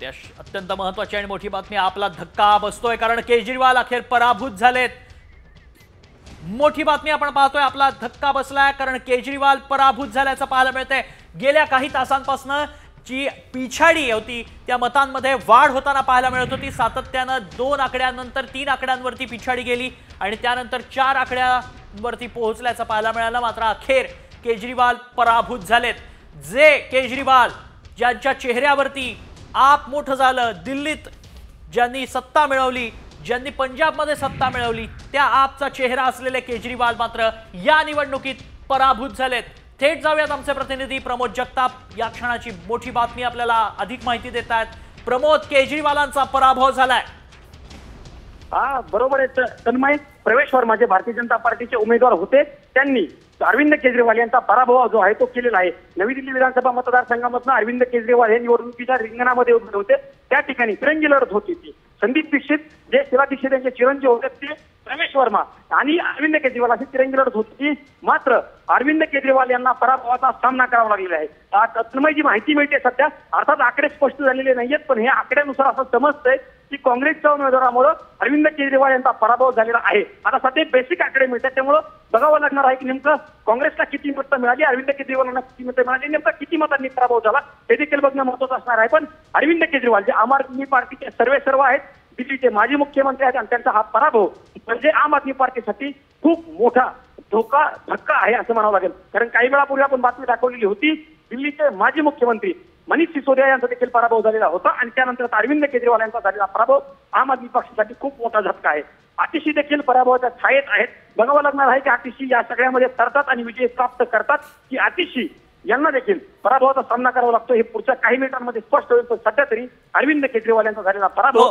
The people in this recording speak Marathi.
अत्यंत महत्त्वाची आणि मोठी बातमी, आपला धक्का बसतोय कारण केजरीवाल अखेर पराभूत झालेत। मोठी बातमी आपण पाहतोय, आपला धक्का बसलाय कारण केजरीवाल पराभूत झाल्याचं पाहायला मिळतंय। गेल्या काही तासांपासून जी पिछाडी होती त्या मतांमध्ये वाढ होताना पाहायला मिळत होती। सातत्यानं 2 आकड्यांनंतर 3 आकड्यांवरती पिछाडी गेली आणि त्यानंतर 4 आकड्यांवरती पोहोचल्याचं पाहायला मिळालं। मात्र अखेर केजरीवाल पराभूत झालेत। जे केजरीवाल ज्यांच्या चेहऱ्यावरती आप मोठं झालं, दिल्लीत ज्यांनी सत्ता मिळवली, ज्यांनी पंजाबमध्ये सत्ता मिळवली, त्या आपचा चेहरा असलेले केजरीवाल मात्र या निवडणुकीत पराभूत झालेत। थेट जाऊयात आमचे प्रतिनिधी प्रमोद जगताप, या क्षणाची मोठी बातमी आपल्याला अधिक माहिती देत आहेत। प्रमोद, केजरीवालांचा पराभव झालाय। हा बरोबर आहे तन्मय। प्रवेश वर्मा जे भारतीय जनता पार्टीचे उमेदवार होते त्यांनी अरविंद केजरीवाल यांचा पराभव जो आहे तो केलेला आहे। नवी दिल्ली विधानसभा मतदारसंघामधून अरविंद केजरीवाल हे निवडणुकीच्या रिंगणामध्ये उभे होते। त्या ठिकाणी तिरंगी लढत होती ती। संदीप दीक्षित जे शिला दीक्षित यांचे चिरंजीव होते ते प्रवेश वर्मा आणि अरविंद केजरीवाल अशी तिरंगी लढत होती। मात्र अरविंद केजरीवाल यांना पराभवाचा सामना करावा लागलेला आहे। तन्मय जी माहिती मिळते सध्या, अर्थात आकडे स्पष्ट झालेले नाहीयेत, पण हे आकड्यानुसार असं समजतंय की काँग्रेसच्या उमेदवारामुळे अरविंद केजरीवाल यांचा पराभव झालेला आहे। आता सध्या बेसिक आकडे मिळतात, त्यामुळे बघावं लागणार आहे की नेमकं काँग्रेसला किती मतं मिळाली, अरविंद केजरीवालांना किती मतं मिळाली, नेमका किती मतांनी पराभव झाला हे देखील बघणं महत्त्वाचं असणार आहे। पण अरविंद केजरीवाल जे आम आदमी पार्टीचे सर्व आहेत, दिल्लीचे माजी मुख्यमंत्री आहेत आणि त्यांचा हा पराभव म्हणजे आम आदमी पार्टीसाठी खूप मोठा धक्का आहे असं म्हणावं लागेल। कारण काही वेळापूर्वी आपण बातमी दाखवलेली होती, दिल्लीचे माजी मुख्यमंत्री मनीष सिसोदिया यांचा देखील पराभव झालेला होता आणि त्यानंतर अरविंद केजरीवाल यांचा झालेला पराभव आम आदमी पक्षासाठी खूप मोठा झटका आहे। आतिशी देखील पराभवाच्या छायेत आहेत। बघावं लागणार आहे की आतिशी या सगळ्यामध्ये तरतात आणि विजय प्राप्त करतात की आतिशी यांना देखील पराभवाचा सामना करावा लागतो, हे पुढच्या काही मिनिटांमध्ये स्पष्ट होईल। पण सध्या तरी अरविंद केजरीवाल यांचा झालेला पराभव